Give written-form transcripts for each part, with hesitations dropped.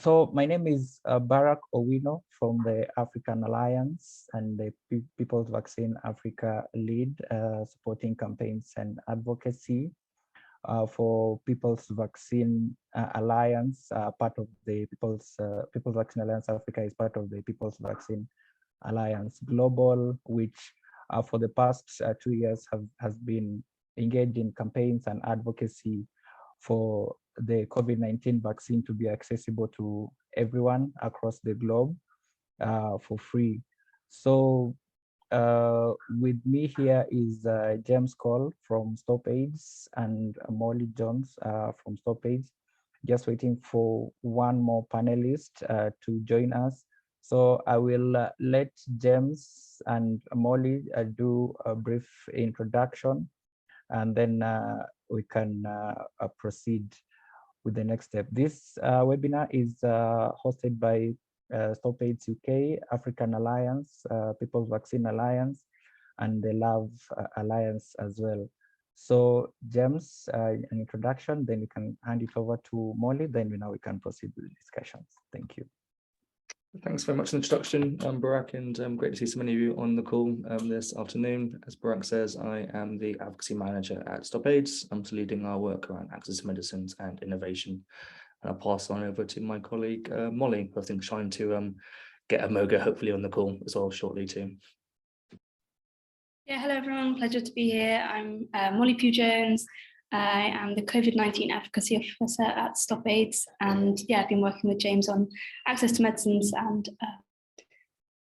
So my name is Barack Owino from the African Alliance and the People's Vaccine Africa lead, supporting campaigns and advocacy for People's Vaccine Alliance. Part of the People's Vaccine Alliance Africa is part of the People's Vaccine Alliance Global, which for the past 2 years has been engaged in campaigns and advocacy for the COVID-19 vaccine to be accessible to everyone across the globe for free. So with me here is James Cole from STOPAIDS and Molly Jones from STOPAIDS, just waiting for one more panelist to join us. So I will let James and Molly do a brief introduction, and then we can proceed with the next step. This webinar is hosted by STOPAIDS UK, African Alliance, People's Vaccine Alliance, and the Love Alliance as well. So James, an introduction, then you can hand it over to Molly, then we can proceed with the discussions. Thank you. Thanks very much for the introduction, Barack, and great to see so many of you on the call this afternoon. As Barack says, I am the Advocacy Manager at STOPAIDS. I'm leading our work around access to medicines and innovation. And I'll pass on over to my colleague, Molly, who I think is trying to get a Moga hopefully on the call as well shortly too. Yeah, hello everyone, pleasure to be here. I'm Molly Pugh-Jones. I am the COVID-19 Advocacy Officer at STOPAIDS, and yeah, I've been working with James on access to medicines, and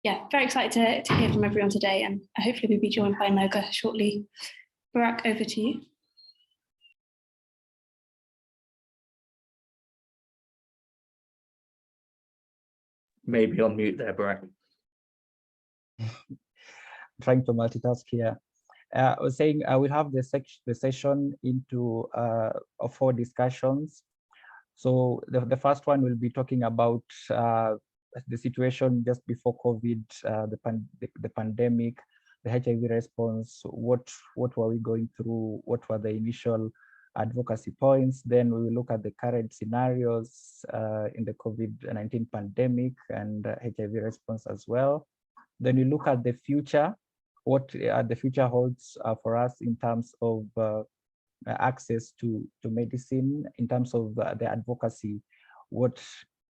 yeah, very excited to hear from everyone today, and hopefully we'll be joined by Moga shortly. Barack, over to you. Maybe on mute there, Barack. Trying to multitask here. I was saying we'll have the session into 4 discussions. So the first one will be talking about the situation just before COVID, the pandemic, the HIV response. What were we going through? What were the initial advocacy points? Then we will look at the current scenarios in the COVID-19 pandemic and HIV response as well. Then we look at the future, what the future holds for us in terms of access to medicine, in terms of the advocacy. What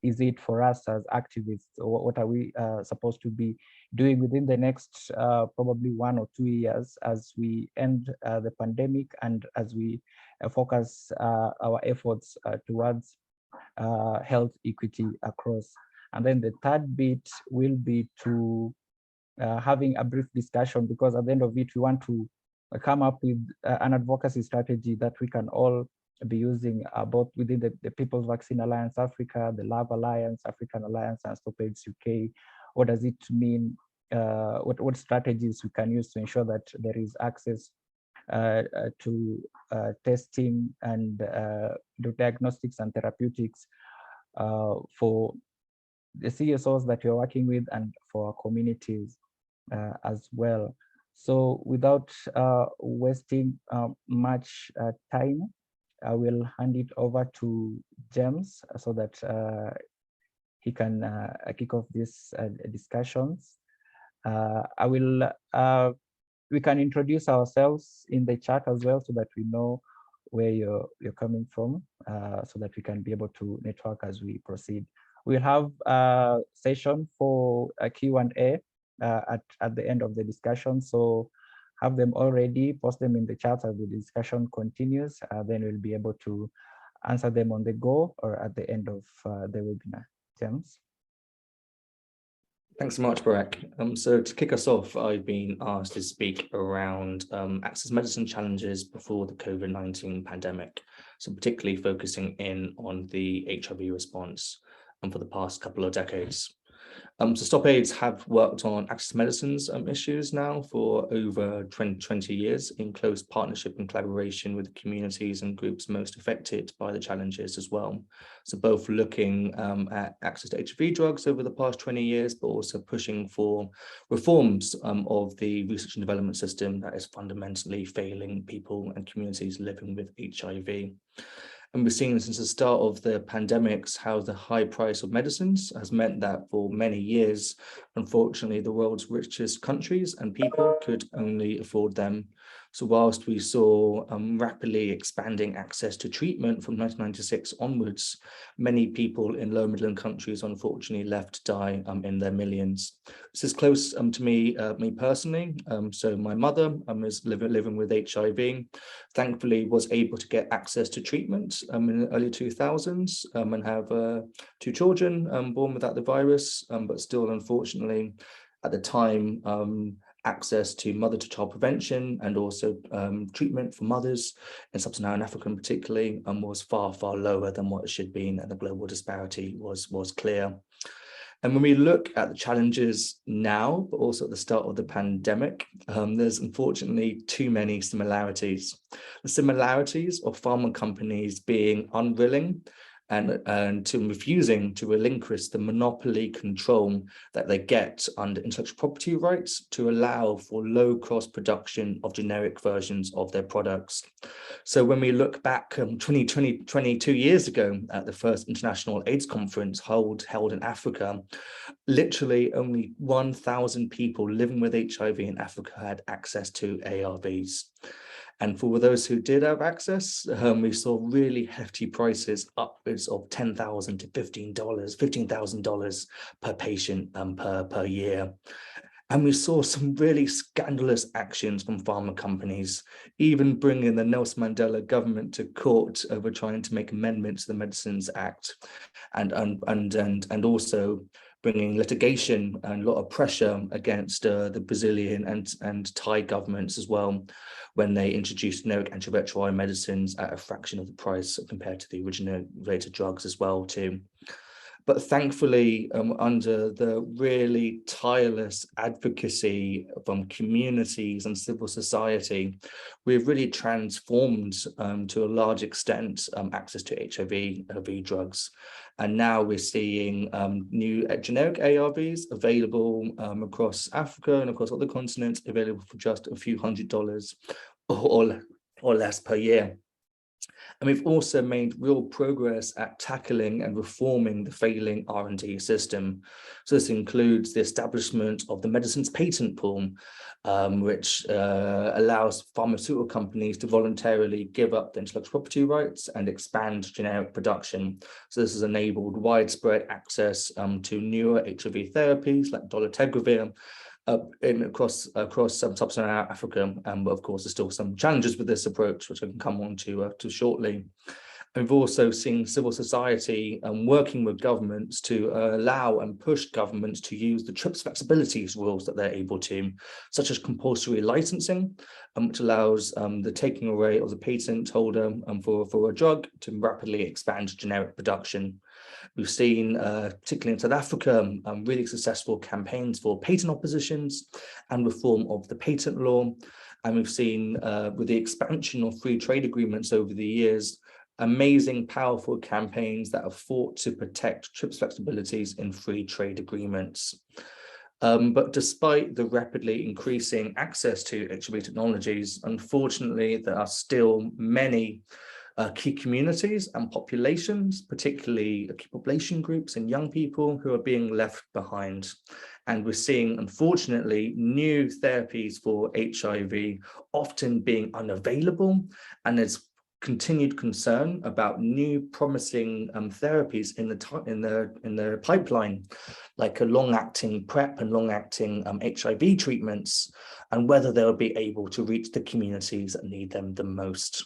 is it for us as activists? What are we supposed to be doing within the next probably 1 or 2 years as we end the pandemic and as we focus our efforts towards health equity across? And then the third bit will be to having a brief discussion, because at the end of it, we want to come up with an advocacy strategy that we can all be using both within the People's Vaccine Alliance Africa, the Love Alliance, African Alliance, and STOPAIDS UK. What does it mean? What strategies we can use to ensure that there is access to testing and diagnostics and therapeutics for the CSOs that you're working with and for our communities as well. So without wasting much time, I will hand it over to James so that he can kick off these discussions. We can introduce ourselves in the chat as well so that we know where you're coming from, so that we can be able to network as we proceed. We'll have a session for a Q&A at the end of the discussion. So have them already, post them in the chat as the discussion continues. Then we'll be able to answer them on the go or at the end of the webinar. James? Thanks so much, Barack. So to kick us off, I've been asked to speak around access medicine challenges before the COVID-19 pandemic. So particularly focusing in on the HIV response for the past couple of decades. So STOPAIDS have worked on access to medicines issues now for over 20 years in close partnership and collaboration with the communities and groups most affected by the challenges as well. So both looking at access to HIV drugs over the past 20 years, but also pushing for reforms of the research and development system that is fundamentally failing people and communities living with HIV. And we've seen since the start of the pandemics how the high price of medicines has meant that for many years, unfortunately, the world's richest countries and people could only afford them. So whilst we saw rapidly expanding access to treatment from 1996 onwards, many people in low middle income countries unfortunately left to die in their millions. This is close to me personally. So my mother is living with HIV. Thankfully was able to get access to treatment in the early 2000s and have 2 children born without the virus, but still unfortunately at the time access to mother-to-child prevention and also treatment for mothers in sub-Saharan Africa particularly was far, far lower than what it should be, and the global disparity was clear. And when we look at the challenges now, but also at the start of the pandemic, there's unfortunately too many similarities. The similarities of pharma companies being unwilling and to refusing to relinquish the monopoly control that they get under intellectual property rights to allow for low-cost production of generic versions of their products. So when we look back 22 years ago at the first International AIDS Conference held in Africa, literally only 1,000 people living with HIV in Africa had access to ARVs. And for those who did have access, we saw really hefty prices upwards of $10,000 to $15,000 per patient per year. And we saw some really scandalous actions from pharma companies, even bringing the Nelson Mandela government to court over trying to make amendments to the Medicines Act, and also bringing litigation and a lot of pressure against the Brazilian and Thai governments as well, when they introduced generic antiretroviral medicines at a fraction of the price compared to the originator drugs as well too. But thankfully, under the really tireless advocacy from communities and civil society, we've really transformed to a large extent access to HIV drugs. And now we're seeing new generic ARVs available across Africa and across other continents, available for just a few $100s or less per year. And we've also made real progress at tackling and reforming the failing R&D system. So this includes the establishment of the medicines patent pool, which allows pharmaceutical companies to voluntarily give up the intellectual property rights and expand generic production. So this has enabled widespread access to newer HIV therapies like dolutegravir, across sub-Saharan Africa, but of course there's still some challenges with this approach, which I can come on to shortly. We've also seen civil society working with governments to allow and push governments to use the TRIPS flexibilities rules that they're able to, such as compulsory licensing, which allows the taking away of the patent holder for a drug to rapidly expand generic production. We've seen, particularly in South Africa, really successful campaigns for patent oppositions and reform of the patent law. And we've seen, with the expansion of free trade agreements over the years, amazing, powerful campaigns that have fought to protect TRIPS flexibilities in free trade agreements. But despite the rapidly increasing access to HIV technologies, unfortunately, there are still many key communities and populations, particularly key population groups and young people, who are being left behind. And we're seeing, unfortunately, new therapies for HIV often being unavailable, and there's continued concern about new promising therapies in the pipeline, like a long-acting PrEP and long-acting HIV treatments, and whether they'll be able to reach the communities that need them the most.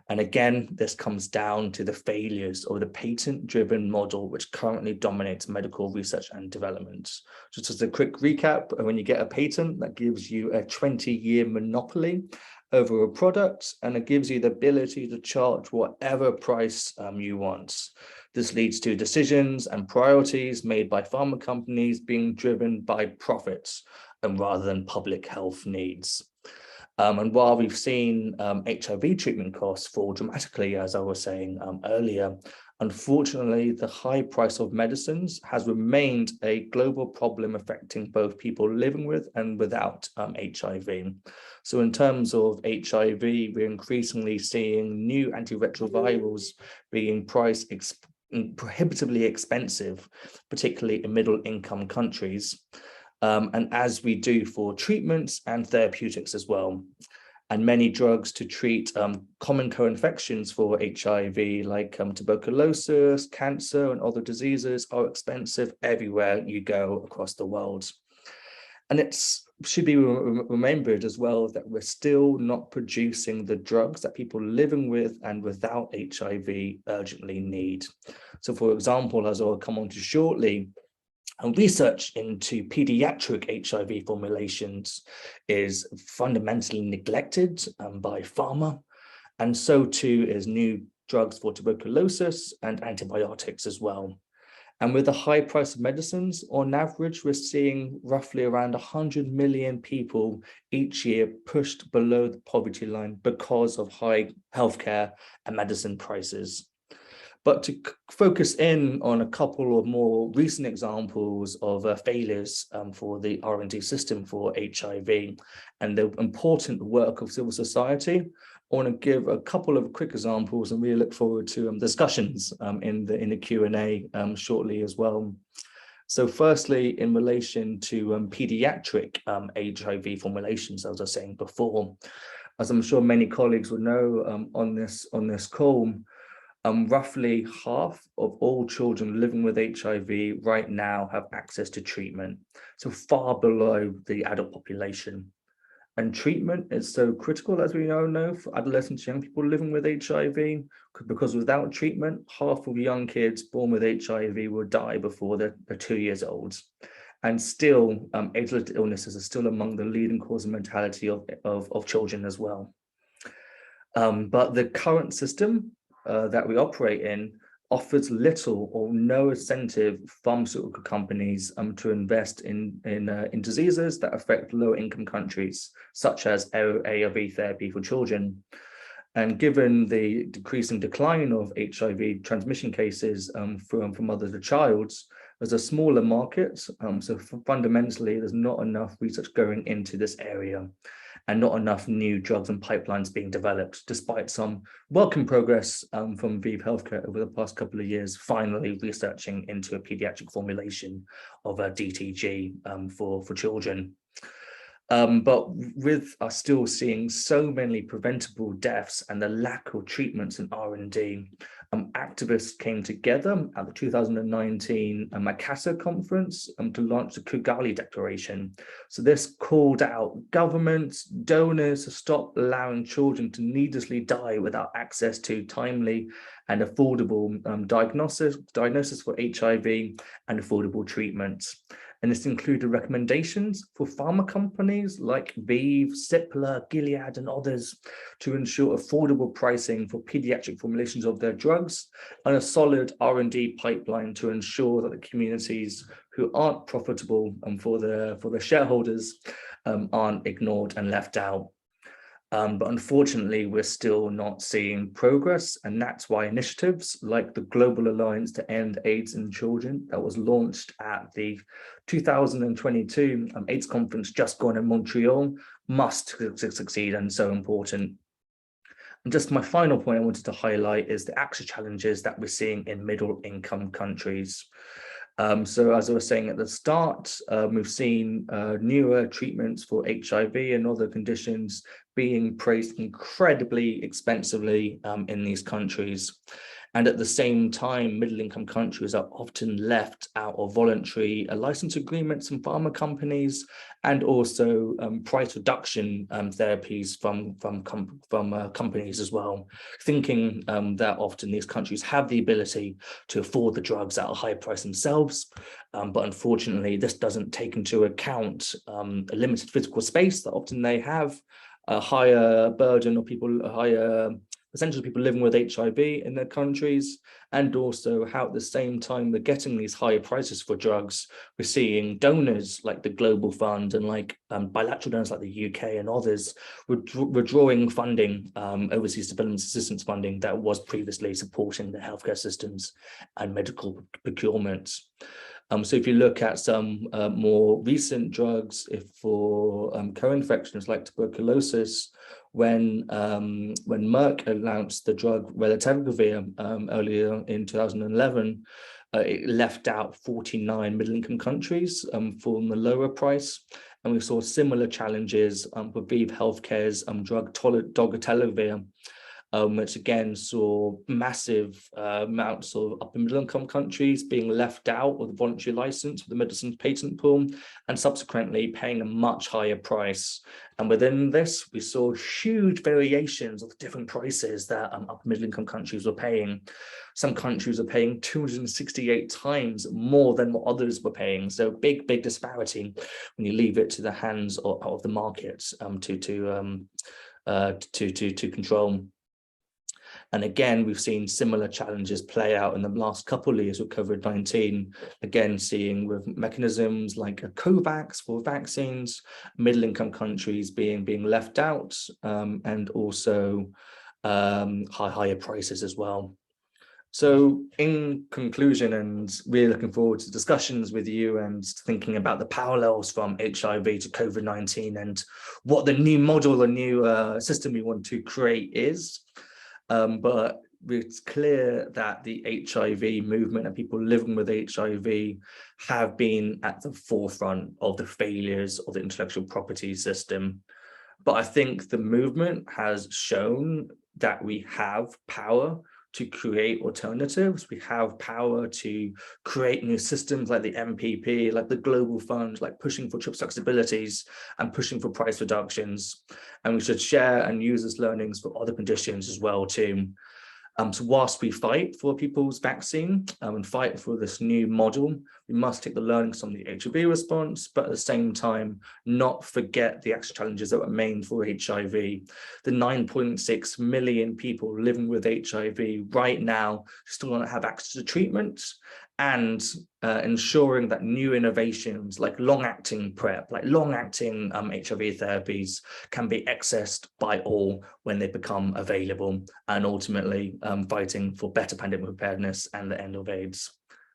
And again, this comes down to the failures of the patent-driven model, which currently dominates medical research and development. Just as a quick recap, when you get a patent, that gives you a 20-year monopoly over a product, and it gives you the ability to charge whatever price you want. This leads to decisions and priorities made by pharma companies being driven by profits rather than public health needs. And while we've seen HIV treatment costs fall dramatically, as I was saying earlier, unfortunately, the high price of medicines has remained a global problem affecting both people living with and without HIV. So in terms of HIV, we're increasingly seeing new antiretrovirals being priced prohibitively expensive, particularly in middle-income countries. And as we do for treatments and therapeutics as well. And many drugs to treat common co-infections for HIV, like tuberculosis, cancer, and other diseases, are expensive everywhere you go across the world. And it should be remembered as well that we're still not producing the drugs that people living with and without HIV urgently need. So for example, as I'll come on to shortly, and research into pediatric HIV formulations is fundamentally neglected by pharma, and so too is new drugs for tuberculosis and antibiotics as well. And with the high price of medicines, on average, we're seeing roughly around 100 million people each year pushed below the poverty line because of high healthcare and medicine prices. But to focus in on a couple of more recent examples of failures for the R&D system for HIV and the important work of civil society, I want to give a couple of quick examples, and we look forward to discussions in the Q&A shortly as well. So firstly, in relation to pediatric HIV formulations, as I was saying before, as I'm sure many colleagues will know on this call, roughly half of all children living with HIV right now have access to treatment, so far below the adult population. And treatment is so critical, as we all know, for adolescents, young people living with HIV, because without treatment, half of young kids born with HIV will die before they're 2 years old. And still, age-related illnesses are still among the leading cause of mortality of children as well. But the current system that we operate in offers little or no incentive for pharmaceutical companies to invest in diseases that affect low-income countries, such as ARV therapy for children. And given the decreasing decline of HIV transmission cases from mother to child, there's a smaller market. So fundamentally, there's not enough research going into this area, and not enough new drugs and pipelines being developed, despite some welcome progress from ViiV Healthcare over the past couple of years, finally researching into a pediatric formulation of a DTG for children. But with us still seeing so many preventable deaths and the lack of treatments in R&D, activists came together at the 2019 Makassar conference to launch the Kigali Declaration. So this called out governments, donors to stop allowing children to needlessly die without access to timely and affordable diagnosis for HIV and affordable treatments. And this included recommendations for pharma companies like ViiV, Cipla, Gilead, and others to ensure affordable pricing for pediatric formulations of their drugs, and a solid R&D pipeline to ensure that the communities who aren't profitable for their shareholders aren't ignored and left out. But unfortunately, we're still not seeing progress, and that's why initiatives like the Global Alliance to End AIDS in Children that was launched at the 2022 AIDS conference just gone in Montreal must succeed, and so important. And just my final point I wanted to highlight is the access challenges that we're seeing in middle-income countries. So as I was saying at the start, we've seen newer treatments for HIV and other conditions being priced incredibly expensively in these countries. And at the same time, middle-income countries are often left out of voluntary license agreements from pharma companies, and also price reduction therapies from companies as well, thinking that often these countries have the ability to afford the drugs at a high price themselves. But unfortunately, this doesn't take into account a limited physical space that often they have, a higher burden of people, a higher essentially people living with HIV in their countries, and also how at the same time they're getting these higher prices for drugs, we're seeing donors like the Global Fund and like bilateral donors like the UK and others withdrawing funding, overseas development assistance funding that was previously supporting the healthcare systems and medical procurement. So if you look at some more recent drugs, if for co-infections like tuberculosis, when Merck announced the drug relativir earlier in 2011, it left out 49 middle-income countries for the lower price. And we saw similar challenges for ViiV Healthcare's drug dolutegravir, which again saw massive amounts of upper middle income countries being left out of the voluntary license for the medicines patent pool, and subsequently paying a much higher price. And within this, we saw huge variations of the different prices that upper middle income countries were paying. Some countries are paying 268 times more than what others were paying. So big disparity when you leave it to the hands of the markets to control. And again, we've seen similar challenges play out in the last couple of years with COVID-19, again, seeing with mechanisms like a COVAX for vaccines, middle-income countries being left out, and also higher prices as well. So in conclusion, and really looking forward to discussions with you and thinking about the parallels from HIV to COVID-19 and what the new model, the new system we want to create is. But it's clear that the HIV movement and people living with HIV have been at the forefront of the failures of the intellectual property system. But I think the movement has shown that we have power to create alternatives. We have power to create new systems like the MPP, like the Global Fund, like pushing for TRIPS flexibilities and pushing for price reductions. And we should share and use this learnings for other conditions as well too. So whilst we fight for people's vaccine and fight for this new model, we must take the learnings from the HIV response, but at the same time, not forget the actual challenges that remain for HIV. The 9.6 million people living with HIV right now still don't have access to treatment, and ensuring that new innovations like long-acting PrEP, like long-acting HIV therapies can be accessed by all when they become available, and ultimately fighting for better pandemic preparedness and the end of AIDS.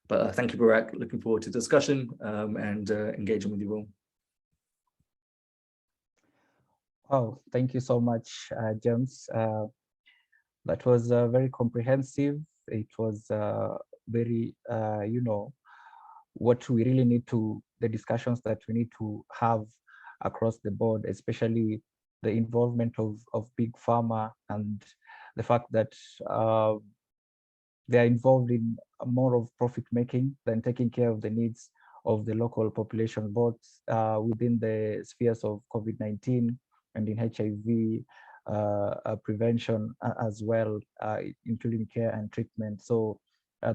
But thank you, Barak. Looking forward to discussion and engaging with you all. Oh, thank you so much, James. That was very comprehensive. It was very, what we really need to, the discussions that we need to have across the board, especially the involvement of big pharma and the fact that they are involved in more of profit making than taking care of the needs of the local population, both within the spheres of COVID-19 and in HIV prevention as well, including care and treatment. So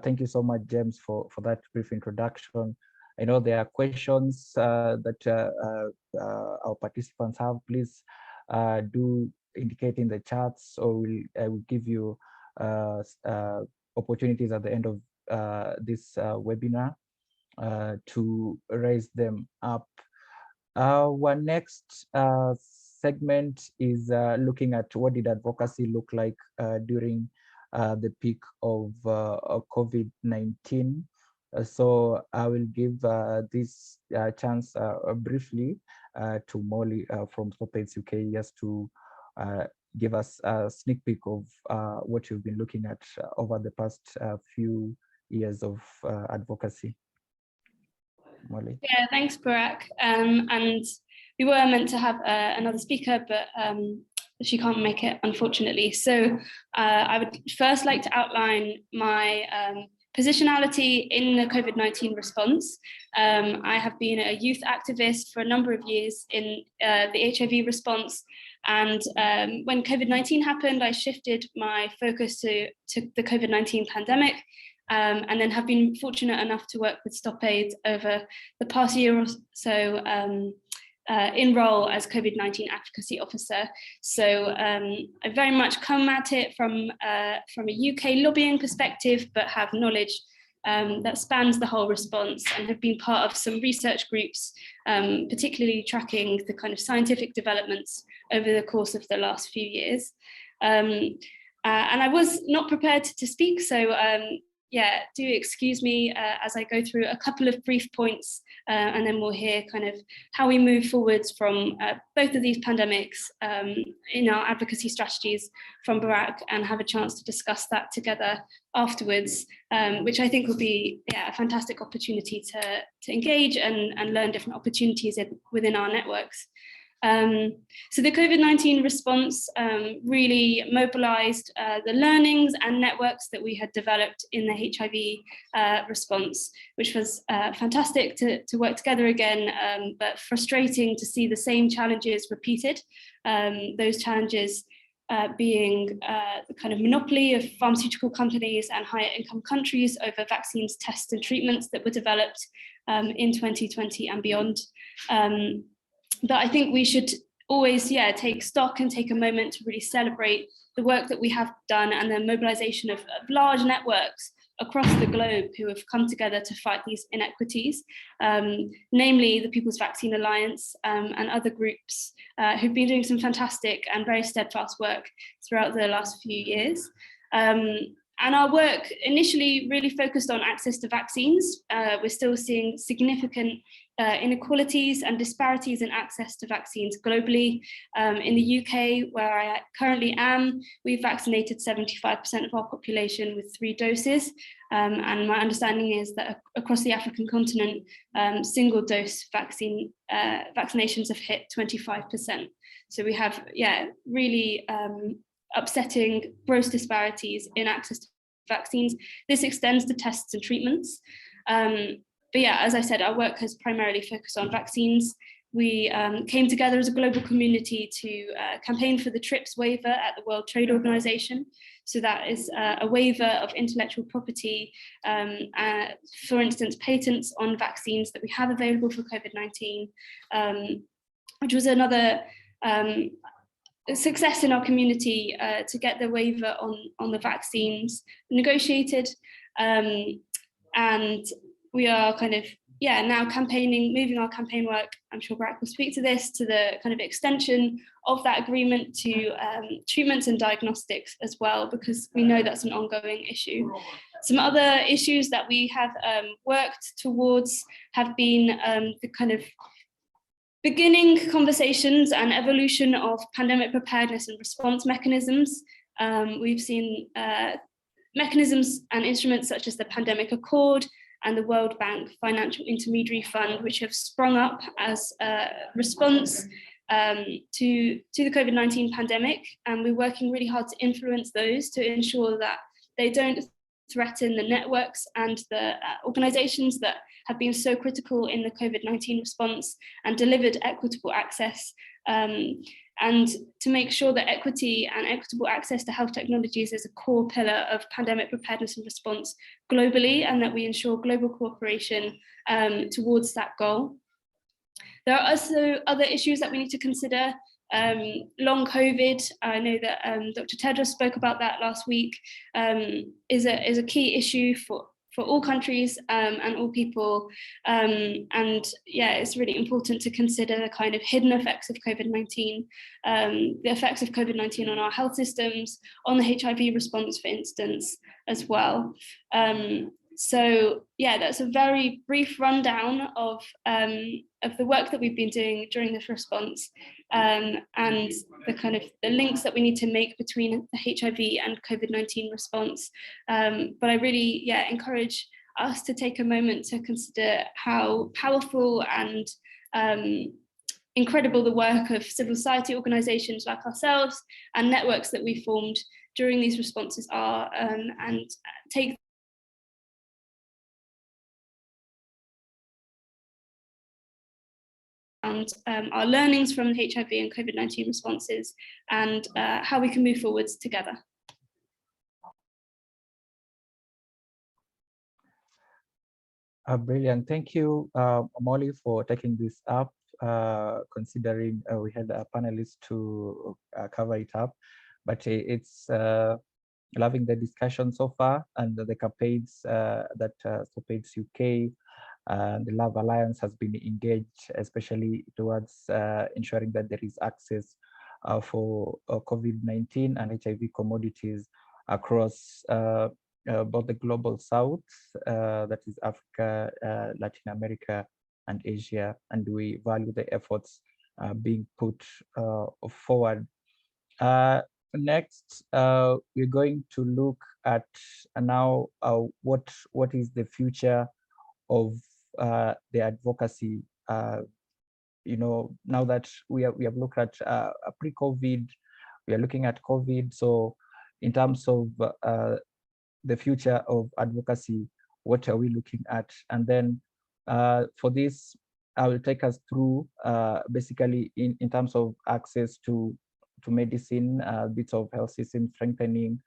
thank you so much, James, for that brief introduction. I know there are questions that our participants have. Please do indicate in the chats, or I will give you opportunities at the end of this webinar to raise them up. Our next segment is looking at what did advocacy look like during the peak of COVID-19. So I will give this chance briefly to Molly from STOPAIDS UK, just to give us a sneak peek of what you've been looking at over the past few years of advocacy. Molly. Yeah, thanks, Barak. And we were meant to have another speaker, but she can't make it, unfortunately. So I would first like to outline my positionality in the COVID-19 response. I have been a youth activist for a number of years in the HIV response. And when COVID-19 happened, I shifted my focus to the COVID-19 pandemic, and then have been fortunate enough to work with STOPAIDS over the past year or so, in role as COVID-19 advocacy officer. So I very much come at it from a UK lobbying perspective, but have knowledge that spans the whole response, and have been part of some research groups, particularly tracking the kind of scientific developments over the course of the last few years. And I was not prepared to speak, so yeah, do excuse me as I go through a couple of brief points, and then we'll hear kind of how we move forwards from both of these pandemics in our advocacy strategies from Barack, and have a chance to discuss that together afterwards, which I think will be a fantastic opportunity to engage and learn different opportunities within our networks. So the COVID-19 response really mobilized the learnings and networks that we had developed in the HIV response, which was fantastic to work together again, but frustrating to see the same challenges repeated. Those challenges being the kind of monopoly of pharmaceutical companies and higher income countries over vaccines, tests and treatments that were developed in 2020 and beyond. But I think we should always, take stock and take a moment to really celebrate the work that we have done, and the mobilization of large networks across the globe who have come together to fight these inequities, namely the People's Vaccine Alliance and other groups who've been doing some fantastic and very steadfast work throughout the last few years. And our work initially really focused on access to vaccines. We're still seeing significant inequalities and disparities in access to vaccines globally. In the UK, where I currently am, we've vaccinated 75% of our population with 3 doses. And my understanding is that across the African continent, single dose vaccinations have hit 25%. So we have, really upsetting gross disparities in access to vaccines. This extends to tests and treatments. But as I said, our work has primarily focused on vaccines. We came together as a global community to campaign for the TRIPS waiver at the World Trade Organization. So that is a waiver of intellectual property, for instance, patents on vaccines that we have available for COVID-19, which was another success in our community to get the waiver on the vaccines negotiated. And we are kind of, now campaigning, moving our campaign work, I'm sure Barack will speak to this, to the kind of extension of that agreement to treatments and diagnostics as well, because we know that's an ongoing issue. Some other issues that we have worked towards have been the kind of beginning conversations and evolution of pandemic preparedness and response mechanisms. We've seen mechanisms and instruments such as the Pandemic Accord and the World Bank Financial Intermediary Fund, which have sprung up as a response to the COVID-19 pandemic. And we're working really hard to influence those to ensure that they don't threaten the networks and the organizations that have been so critical in the COVID-19 response and delivered equitable access, and to make sure that equity and equitable access to health technologies is a core pillar of pandemic preparedness and response globally, and that we ensure global cooperation towards that goal. There are also other issues that we need to consider. Long COVID, I know that Dr. Tedros spoke about that last week, is a key issue for all countries and all people. And it's really important to consider the kind of hidden effects of COVID-19, the effects of COVID-19 on our health systems, on the HIV response, for instance, as well. So that's a very brief rundown of the work that we've been doing during this response, and the kind of the links that we need to make between the HIV and COVID-19 response. But I really encourage us to take a moment to consider how powerful and incredible the work of civil society organizations like ourselves and networks that we formed during these responses are, and take our learnings from the HIV and COVID-19 responses, and how we can move forwards together. Brilliant. Thank you, Molly, for taking this up. considering we had a panelist to cover it up, but it's loving the discussion so far, and the campaigns that STOPAIDS UK and the Love Alliance has been engaged, especially towards ensuring that there is access for COVID-19 and HIV commodities across both the global south, that is Africa, Latin America, and Asia, and we value the efforts being put forward. Next, we're going to look at now what is the future of the advocacy. Now that we have looked at pre-COVID, we are looking at COVID. So in terms of the future of advocacy, what are we looking at? And then for this, I will take us through basically in terms of access to medicine, bits of health system strengthening,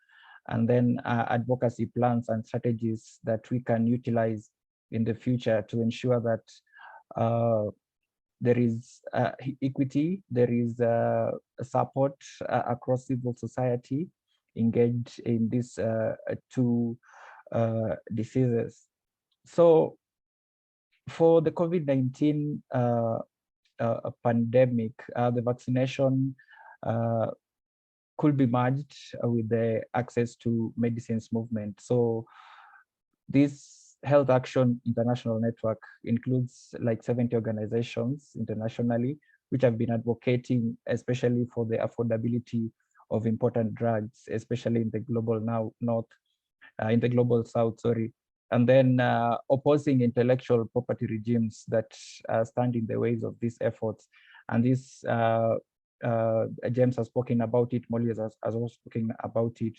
and then advocacy plans and strategies that we can utilize in the future to ensure that there is equity, there is support across civil society engaged in these two diseases. So for the COVID-19 pandemic, the vaccination could be merged with the access to medicines movement. So this Health Action International Network includes like 70 organizations internationally, which have been advocating especially for the affordability of important drugs, especially in the global in the global south, sorry. And then opposing intellectual property regimes that stand in the ways of these efforts. And this, James has spoken about it, Molly has also spoken about it.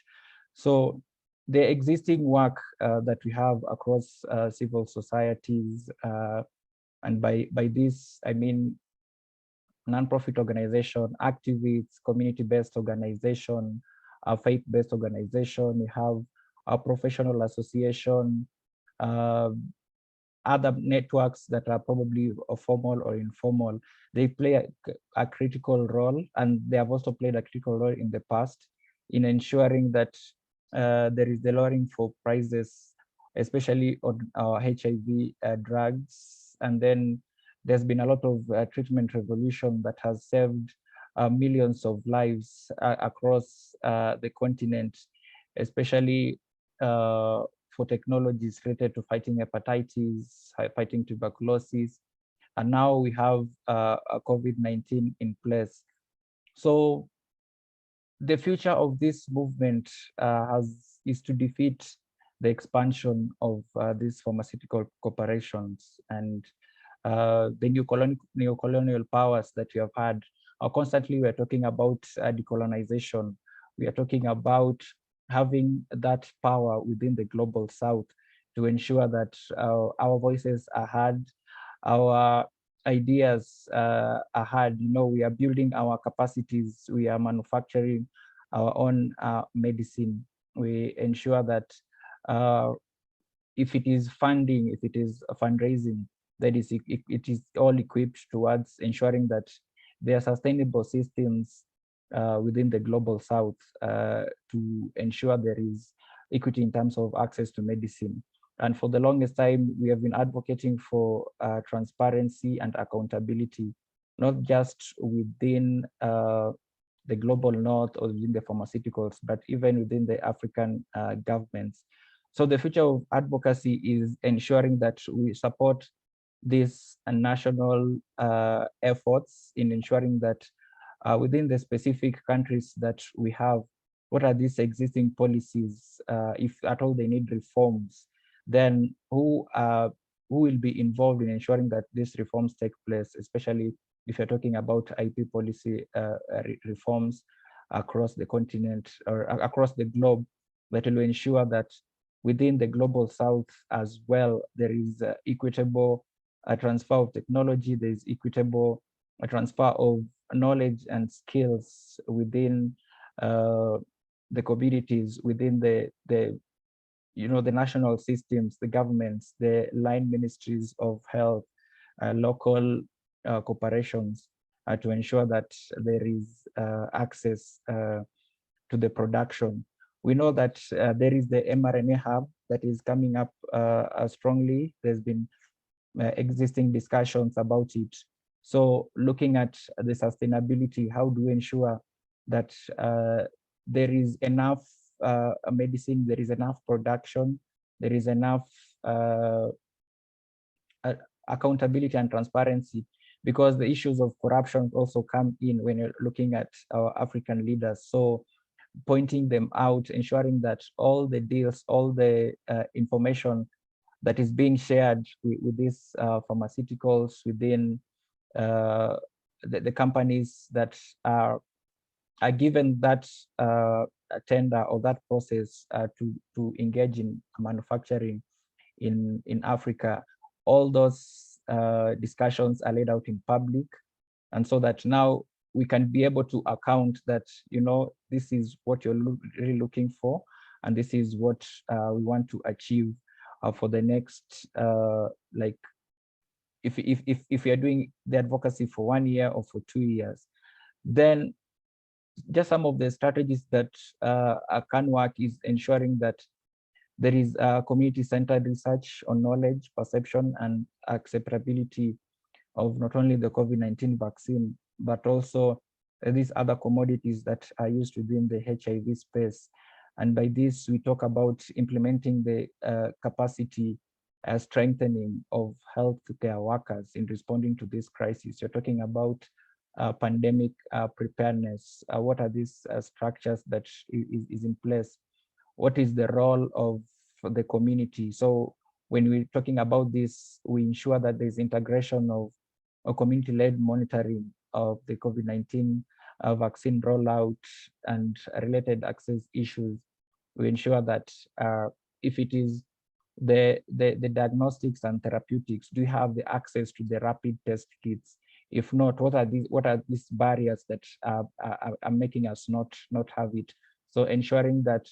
So the existing work that we have across civil societies, and by this, I mean non-profit organization, activists, community-based organization, faith-based organization, we have a professional association, other networks that are probably formal or informal. They play a critical role, and they have also played a critical role in the past in ensuring that there is the lowering for prices, especially on HIV drugs. And then there's been a lot of treatment revolution that has saved millions of lives across the continent, especially for technologies related to fighting hepatitis, fighting tuberculosis. And now we have a COVID-19 in place. So the future of this movement is to defeat the expansion of these pharmaceutical corporations, and the new colonial powers that we have had. Constantly, we are talking about decolonization. We are talking about having that power within the global south to ensure that our voices are heard, our ideas are heard. We are building our capacities, we are manufacturing our own medicine. We ensure that if it is funding, if it is fundraising, that is it is all equipped towards ensuring that there are sustainable systems within the global south to ensure there is equity in terms of access to medicine. And for the longest time, we have been advocating for transparency and accountability, not just within the global north or within the pharmaceuticals, but even within the African governments. So the future of advocacy is ensuring that we support these national efforts in ensuring that within the specific countries that we have, what are these existing policies? If at all they need reforms, then who will be involved in ensuring that these reforms take place, especially if you're talking about IP policy reforms across the continent or across the globe, that will ensure that within the global south as well, there is equitable transfer of technology, there is equitable transfer of knowledge and skills within the communities, within the national systems, the governments, the line ministries of health, local corporations to ensure that there is access to the production. We know that there is the mRNA hub that is coming up strongly. There's been existing discussions about it. So looking at the sustainability, how do we ensure that there is enough medicine, there is enough production, there is enough accountability and transparency, because the issues of corruption also come in when you're looking at our African leaders. So pointing them out, ensuring that all the deals, all the information that is being shared with these pharmaceuticals within the companies that are given that tender or that process to engage in manufacturing in Africa, all those discussions are laid out in public, and so that now we can be able to account that, you know, this is what you're really looking for, and this is what we want to achieve for the next like if you're doing the advocacy for 1 year or for 2 years. Then just some of the strategies that can work is ensuring that there is community-centered research on knowledge, perception, and acceptability of not only the COVID-19 vaccine, but also these other commodities that are used within the HIV space. And by this, we talk about implementing the capacity strengthening of healthcare workers in responding to this crisis. You're talking about pandemic preparedness. What are these structures that is in place? What is the role of the community? So when we're talking about this, we ensure that there's integration of a community-led monitoring of the COVID-19 vaccine rollout and related access issues. We ensure that if it is the diagnostics and therapeutics, do you have the access to the rapid test kits? If not, what are these barriers that are making us not have it? So ensuring that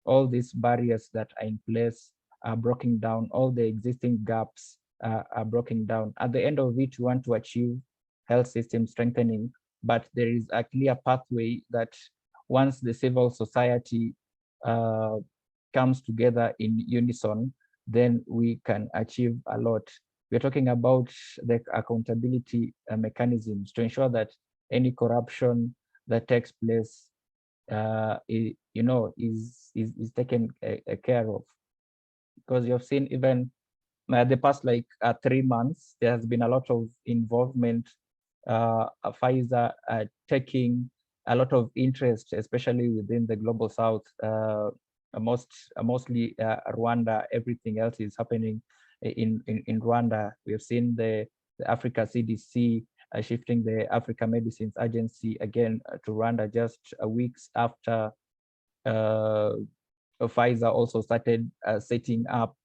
all these barriers that are in place are broken down, all the existing gaps are broken down. At the end of it, we want to achieve health system strengthening, but there is a clear pathway that once the civil society comes together in unison, then we can achieve a lot. We're talking about the accountability mechanisms to ensure that any corruption that takes place is taken care of. Because you've seen even the past 3 months, there has been a lot of involvement. Pfizer taking a lot of interest, especially within the global south, mostly Rwanda. Everything else is happening in Rwanda. We have seen the Africa CDC shifting the Africa Medicines Agency again to Rwanda just weeks after Pfizer also started setting up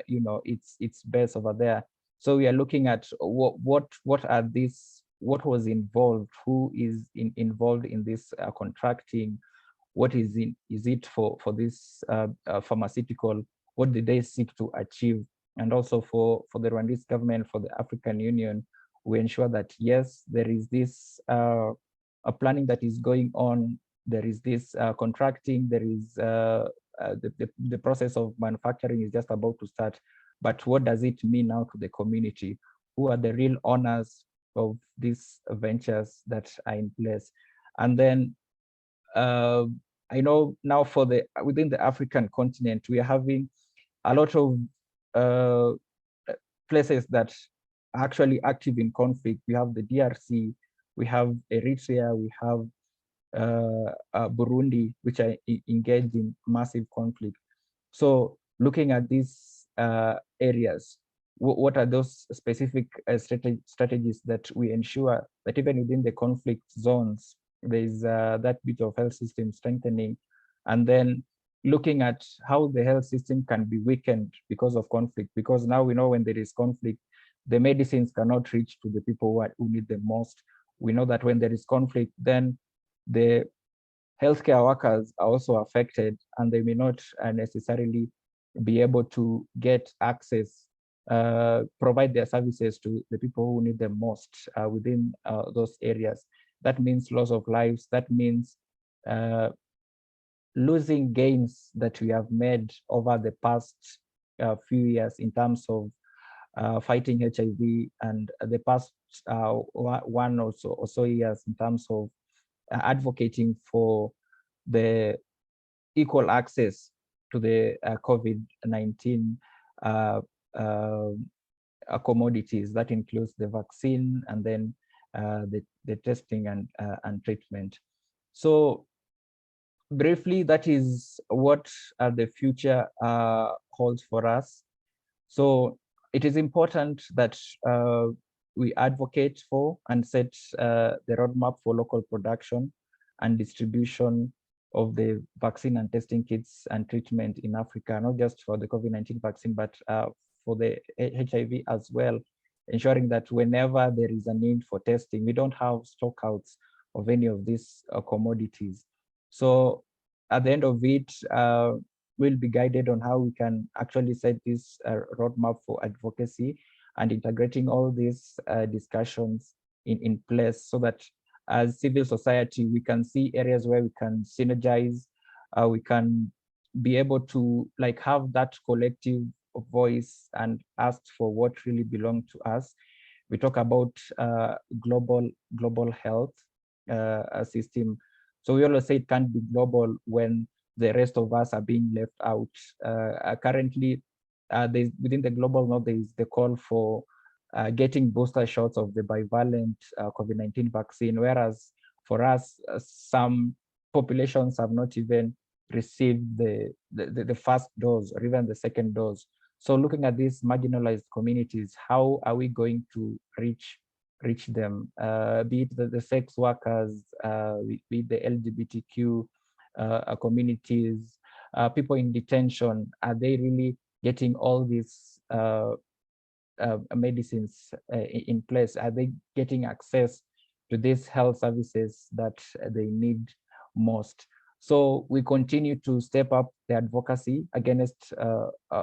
its base over there. So we are looking at what are these, what was involved, who is involved in this contracting, what is it for this pharmaceutical, what did they seek to achieve? And also for the Rwandese government, for the African Union, we ensure that yes, there is this a planning that is going on, there is this contracting, there is the process of manufacturing is just about to start. But what does it mean now to the community? Who are the real owners of these ventures that are in place? And then I know now for within the African continent, we are having a lot of places that are actually active in conflict. We have the DRC, we have Eritrea, we have Burundi, which are engaged in massive conflict. So looking at these areas, what are those specific strategies that we ensure that even within the conflict zones, there is that bit of health system strengthening, and then looking at how the health system can be weakened because of conflict, because now we know when there is conflict, the medicines cannot reach to the people who need them most. We know that when there is conflict, then the healthcare workers are also affected, and they may not necessarily be able to get access provide their services to the people who need them most within those areas. That means loss of lives. That means losing gains that we have made over the past few years in terms of fighting HIV, and the past 1 or so years in terms of advocating for the equal access to the COVID-19 commodities. That includes the vaccine and then the testing and treatment. So briefly, that is what the future holds for us. So it is important that we advocate for and set the roadmap for local production and distribution of the vaccine and testing kits and treatment in Africa, not just for the COVID-19 vaccine, but for the HIV as well, ensuring that whenever there is a need for testing, we don't have stockouts of any of these commodities. So at the end of it, we'll be guided on how we can actually set this roadmap for advocacy and integrating all these discussions in place, so that as civil society, we can see areas where we can synergize, we can be able to have that collective voice and ask for what really belongs to us. We talk about global health system. So we always say it can't be global when the rest of us are being left out. Currently, within the global north, there is the call for getting booster shots of the bivalent COVID-19 vaccine, whereas for us, some populations have not even received the first dose or even the second dose. So looking at these marginalized communities, how are we going to reach them, be it the sex workers, be it the LGBTQ communities, people in detention? Are they really getting all these medicines in place? Are they getting access to these health services that they need most? So we continue to step up the advocacy against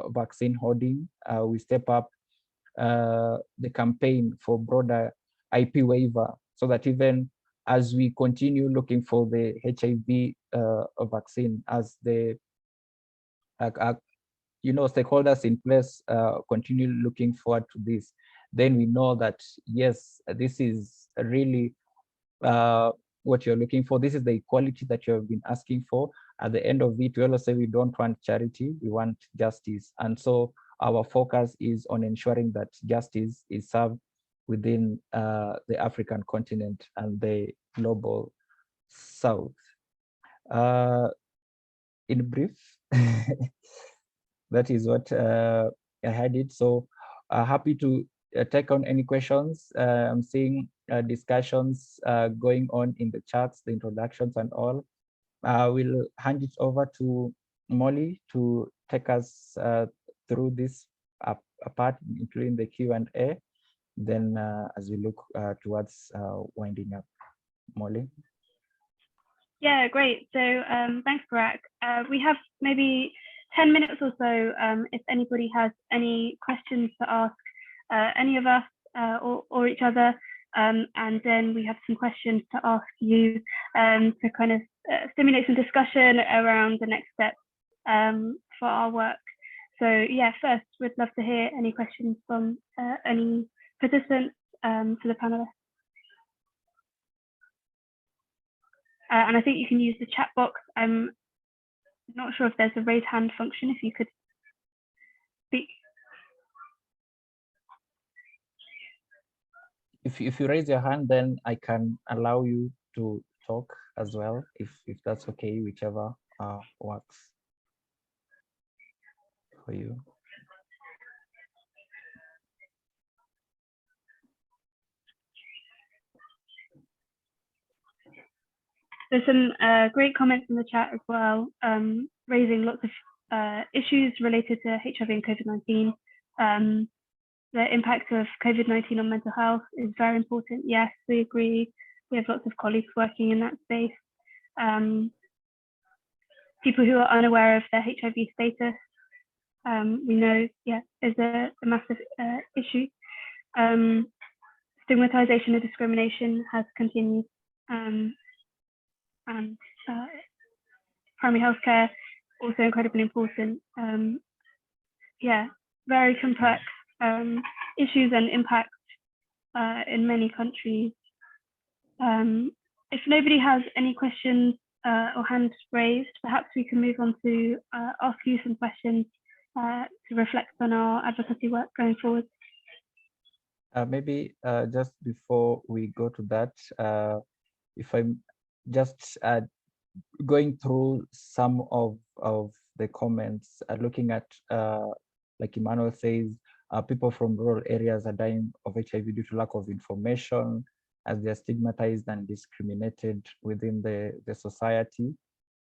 vaccine hoarding. We step up the campaign for broader IP waiver, so that even as we continue looking for the HIV vaccine, as the stakeholders in place continue looking forward to this, then we know that yes, this is really what you're looking for. This is the equality that you have been asking for. At the end of it, we always say we don't want charity, we want justice. And so our focus is on ensuring that justice is served within the African continent and the global south. In brief, that is what I had it. So happy to take on any questions. I'm seeing discussions going on in the chats, the introductions and all. We'll hand it over to Molly to take us through this part, including the Q&A. Then as we look towards winding up, Molly. Yeah, great. So thanks, Barack. We have maybe 10 minutes or so if anybody has any questions to ask any of us or each other. And then we have some questions to ask you to kind of stimulate some discussion around the next steps for our work. So yeah, first, we'd love to hear any questions from any participants for the panelists. And I think you can use the chat box. I'm not sure if there's a raise hand function, if you could speak. If you raise your hand, then I can allow you to talk as well, if that's okay, whichever works for you. There's some great comments in the chat as well, raising lots of issues related to HIV and COVID-19. The impact of COVID-19 on mental health is very important. Yes, we agree. We have lots of colleagues working in that space. People who are unaware of their HIV status, we know, is a massive issue. Stigmatization and discrimination has continued, and primary healthcare also incredibly important. Very complex issues and impacts in many countries. If nobody has any questions or hands raised, perhaps we can move on to ask you some questions to reflect on our advocacy work going forward. Maybe just before we go to that, if I'm just going through some of the comments, looking at, like Emmanuel says, people from rural areas are dying of HIV due to lack of information, as they are stigmatized and discriminated within the society,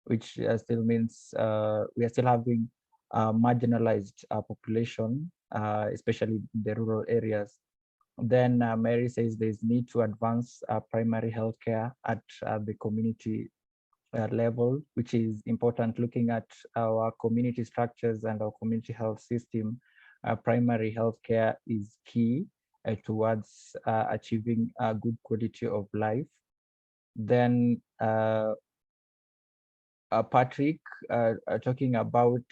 which still means we are still having a marginalized population, especially in the rural areas. Then Mary says there's need to advance primary healthcare at the community level, which is important. Looking at our community structures and our community health system, primary healthcare is key towards achieving a good quality of life. Then Patrick talking about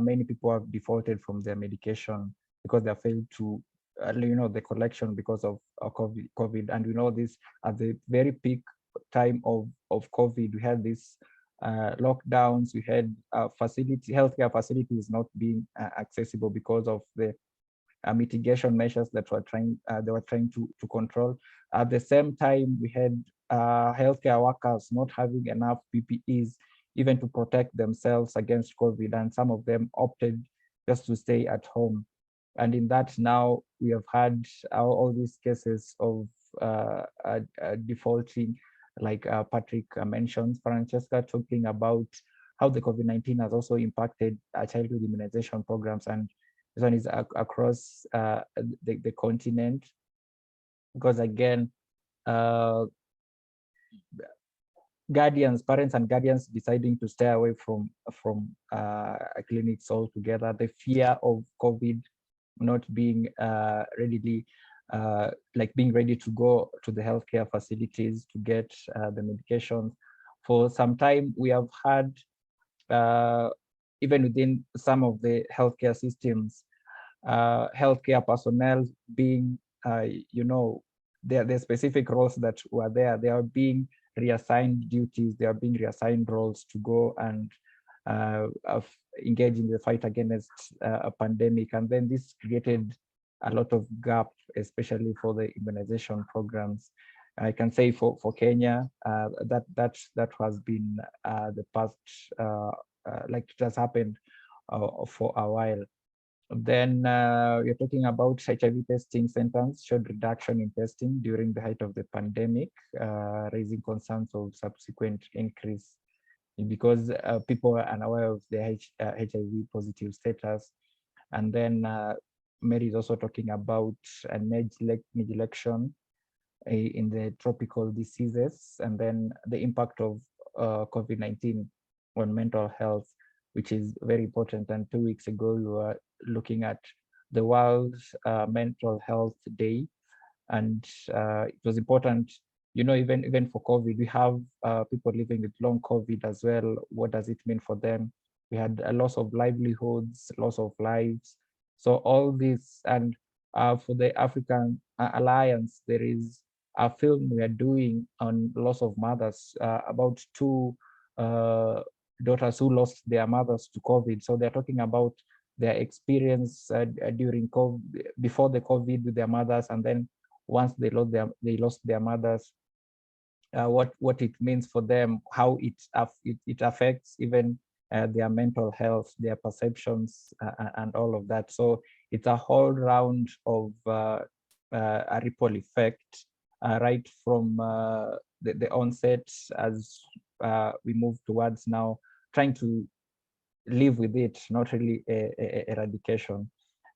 many people have defaulted from their medication because they have failed to the collection because of COVID. And we know this at the very peak time of COVID, we had this lockdowns, we had healthcare facilities not being accessible because of the mitigation measures that they were trying to control. At the same time, we had healthcare workers not having enough PPEs even to protect themselves against COVID, and some of them opted just to stay at home. And in that, now we have had all these cases of defaulting, like Patrick mentioned. Francesca talking about how the COVID-19 has also impacted childhood immunization programs, and this one is across the continent, because again, parents and guardians deciding to stay away from clinics altogether. The fear of COVID not being readily being ready to go to the healthcare facilities to get the medications. For some time, we have had even within some of the healthcare systems, healthcare personnel being, their specific roles that were there, they are being reassigned duties, they are being reassigned roles to go and engage in the fight against a pandemic. And then this created a lot of gap, especially for the immunization programs. I can say for Kenya, that has been the past, like it has happened for a while. Then you're talking about HIV testing centers showed reduction in testing during the height of the pandemic, raising concerns of subsequent increase because people are unaware of the HIV positive status. And then Mary is also talking about neglection in the tropical diseases, and then the impact of COVID-19 on mental health, which is very important. And 2 weeks ago, we were looking at the World Mental Health Day, and it was important, even for COVID, we have people living with long COVID as well. What does it mean for them? We had a loss of livelihoods, loss of lives. So all this, and for the African Alliance, there is a film we are doing on loss of mothers, about 2 daughters who lost their mothers to COVID. So they're talking about their experience during COVID, before the COVID with their mothers, and then once they lost their mothers, what it means for them, how it affects even their mental health, their perceptions, and all of that. So it's a whole round of a ripple effect, right from the onset, as we move towards now trying to live with it, not really eradication.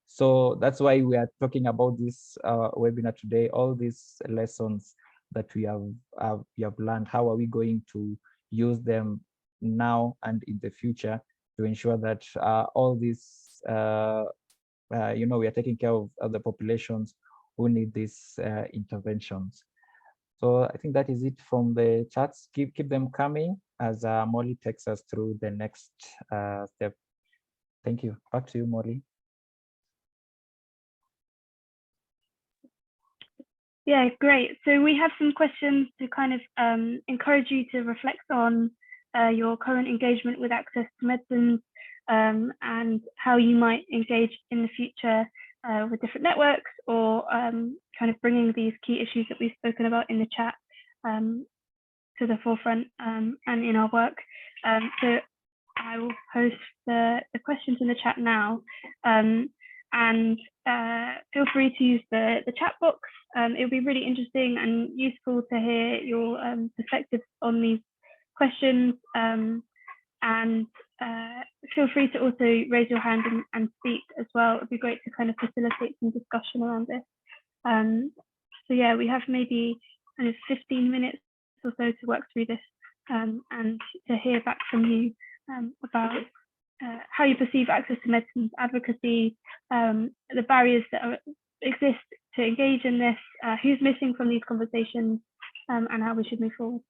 So that's why we are talking about this webinar today, all these lessons that we have learned. How are we going to use them now and in the future to ensure that all these we are taking care of the populations who need these interventions. So I think that is it from the chats. Keep them coming as Molly takes us through the next step. Thank you. Back to you, Molly. Yeah, great. So we have some questions to kind of encourage you to reflect on your current engagement with access to medicines and how you might engage in the future with different networks, or kind of bringing these key issues that we've spoken about in the chat to the forefront and in our work. So I will post the questions in the chat now, and feel free to use the chat box. It'll be really interesting and useful to hear your perspectives on these questions, and feel free to also raise your hand and speak as well. It'd be great to kind of facilitate some discussion around this. So yeah, we have maybe kind of 15 minutes or so to work through this, and to hear back from you about how you perceive access to medicines advocacy, the barriers that exist to engage in this, who's missing from these conversations, and how we should move forward.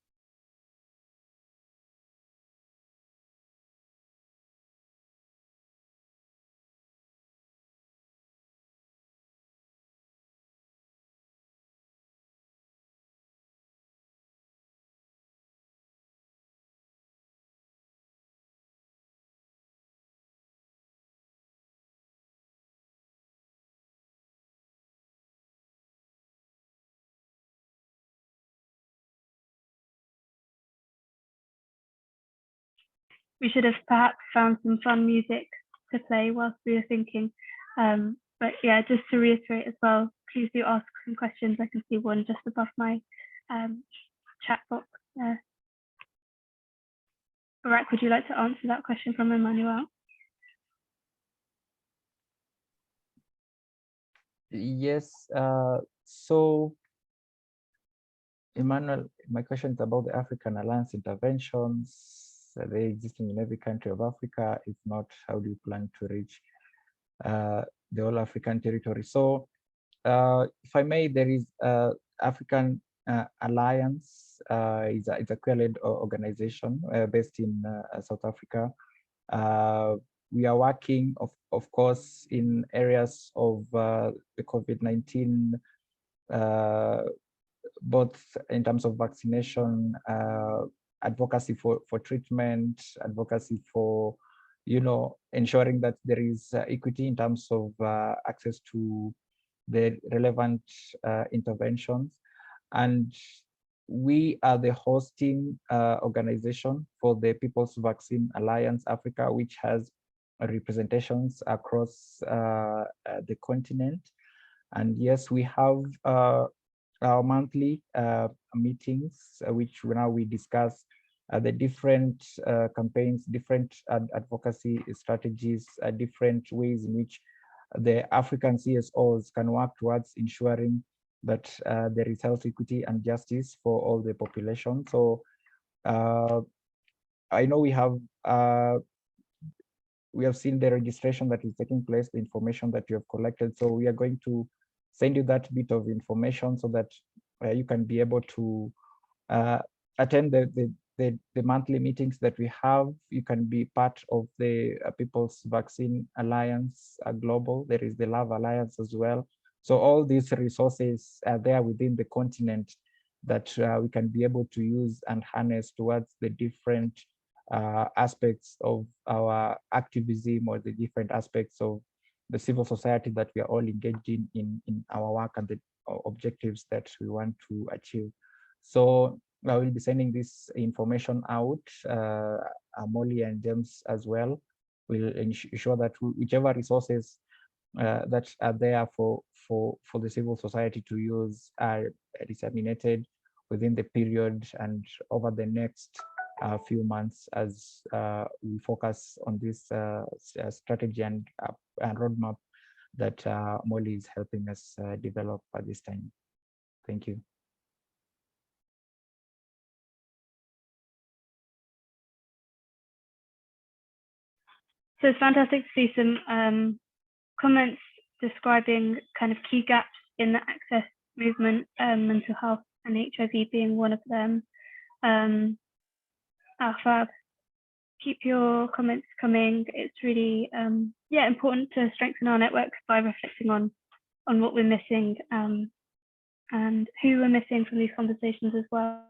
We should have perhaps found some fun music to play whilst we were thinking. But yeah, just to reiterate as well, please do ask some questions. I can see one just above my chat box there. Barak, would you like to answer that question from Emmanuel? Yes, so Emmanuel, my question is about the African Alliance interventions. They're existing in every country of Africa. If not, how do you plan to reach the whole African territory? So if I may, there is African Alliance. It's a queer-led organization based in South Africa. We are working, of course, in areas of the COVID-19, both in terms of vaccination, advocacy for treatment, advocacy for, ensuring that there is equity in terms of access to the relevant interventions. And we are the hosting organization for the People's Vaccine Alliance Africa, which has representations across the continent. And yes, we have our monthly meetings, which now we discuss the different campaigns, different advocacy strategies, different ways in which the African CSOs can work towards ensuring that there is health equity and justice for all the population. So I know we have seen the registration that is taking place, the information that you have collected. So we are going to send you that bit of information so that you can be able to attend the monthly meetings that we have. You can be part of the People's Vaccine Alliance Global. There is the Love Alliance as well. So all these resources are there within the continent that we can be able to use and harness towards the different aspects of our activism, or the different aspects of the civil society that we are all engaged in our work and the objectives that we want to achieve. So I will be sending this information out. Molly and James as well will ensure that whichever resources that are there for the civil society to use are disseminated within the period and over the next few months as we focus on this strategy and roadmap that Molly is helping us develop at this time. Thank you. So it's fantastic to see some comments describing kind of key gaps in the access movement, mental health and HIV being one of them. Fab. Keep your comments coming. It's really important to strengthen our networks by reflecting on what we're missing and who we're missing from these conversations as well.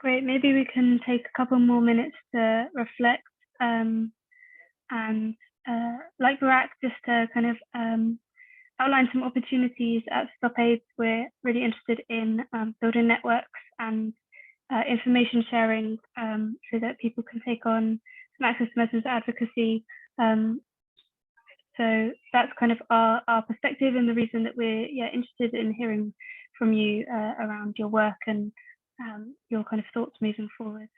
Great, maybe we can take a couple more minutes to reflect and like Barack, just to kind of outline some opportunities at STOPAIDS. We're really interested in building networks and information sharing so that people can take on some access to medicines advocacy. So that's kind of our perspective and the reason that we're interested in hearing from you around your work and your kind of thoughts moving forward.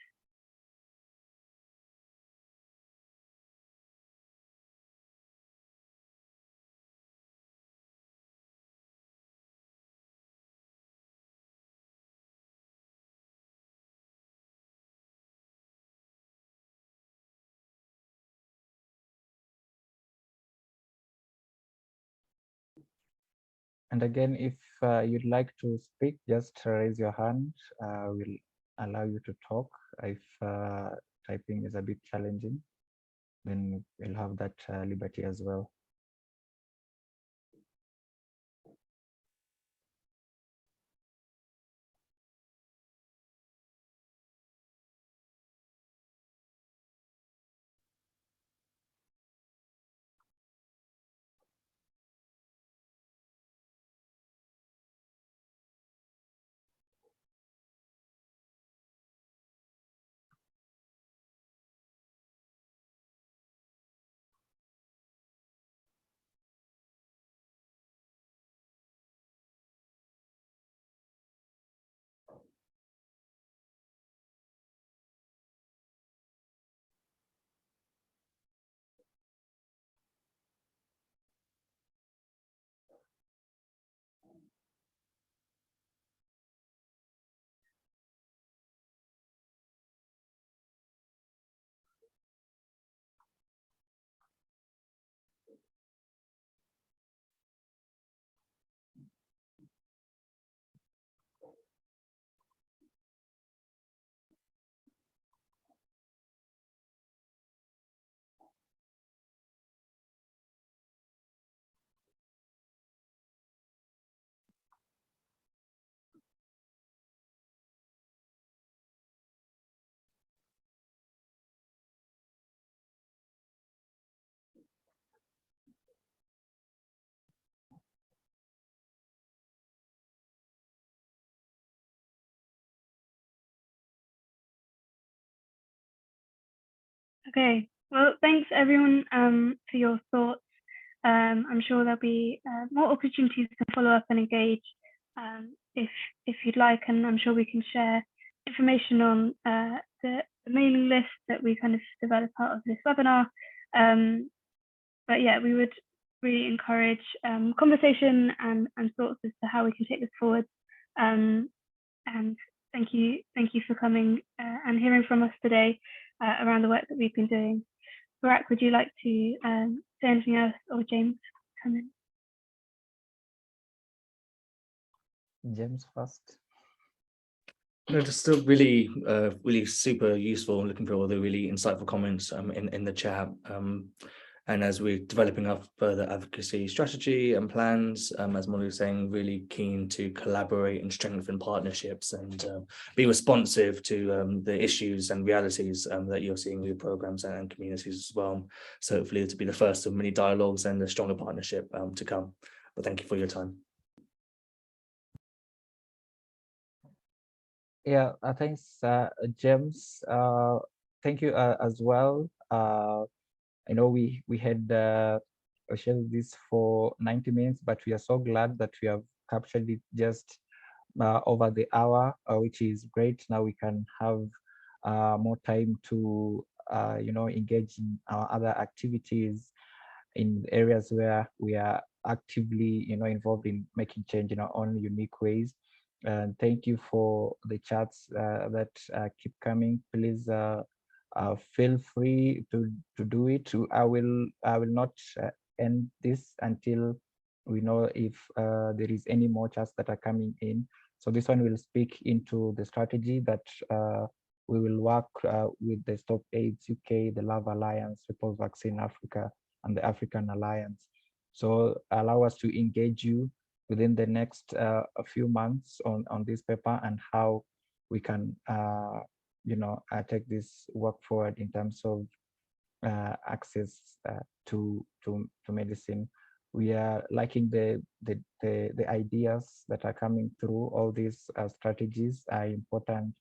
And again, if you'd like to speak, just raise your hand. We'll allow you to talk. If typing is a bit challenging, then we'll have that liberty as well. Okay, well, thanks everyone for your thoughts. I'm sure there'll be more opportunities to follow up and engage if you'd like, and I'm sure we can share information on the mailing list that we kind of developed out of this webinar. But yeah, we would really encourage conversation and thoughts as to how we can take this forward. And thank you for coming and hearing from us today around the work that we've been doing. Barack, would you like to say anything else, or James, come in? James first. No, just still really, really super useful. I'm looking for all the really insightful comments in the chat. And as we're developing our further advocacy strategy and plans, as Molly was saying, really keen to collaborate and strengthen partnerships and be responsive to the issues and realities that you're seeing with your programs and communities as well. So hopefully to be the first of many dialogues and a stronger partnership to come. But thank you for your time. Yeah, thanks, James. Thank you as well. I know we had scheduled this for 90 minutes, but we are so glad that we have captured it just over the hour, which is great. Now we can have more time to engage in our other activities in areas where we are actively involved in making change in our own unique ways. And thank you for the chats that keep coming. Please feel free to do it. I will not end this until we know if there is any more chats that are coming in. So this one will speak into the strategy that we will work with the Stop AIDS UK, the Love Alliance, People's Vaccine Africa, and the African Alliance. So allow us to engage you within the next a few months on this paper and how we can take this work forward in terms of access to medicine. We are liking the ideas that are coming through. All these strategies are important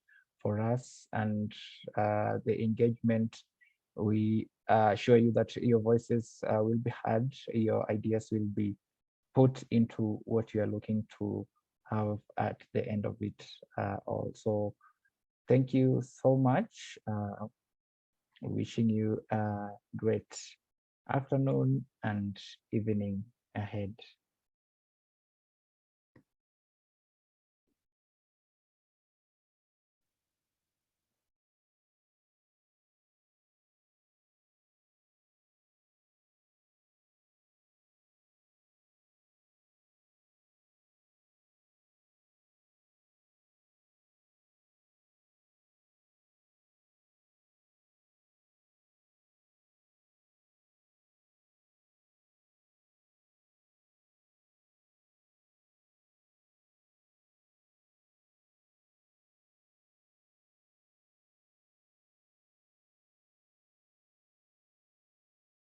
for us, and the engagement. We assure you that your voices will be heard, your ideas will be put into what you are looking to have at the end of it also. Thank you so much. Wishing you a great afternoon and evening ahead.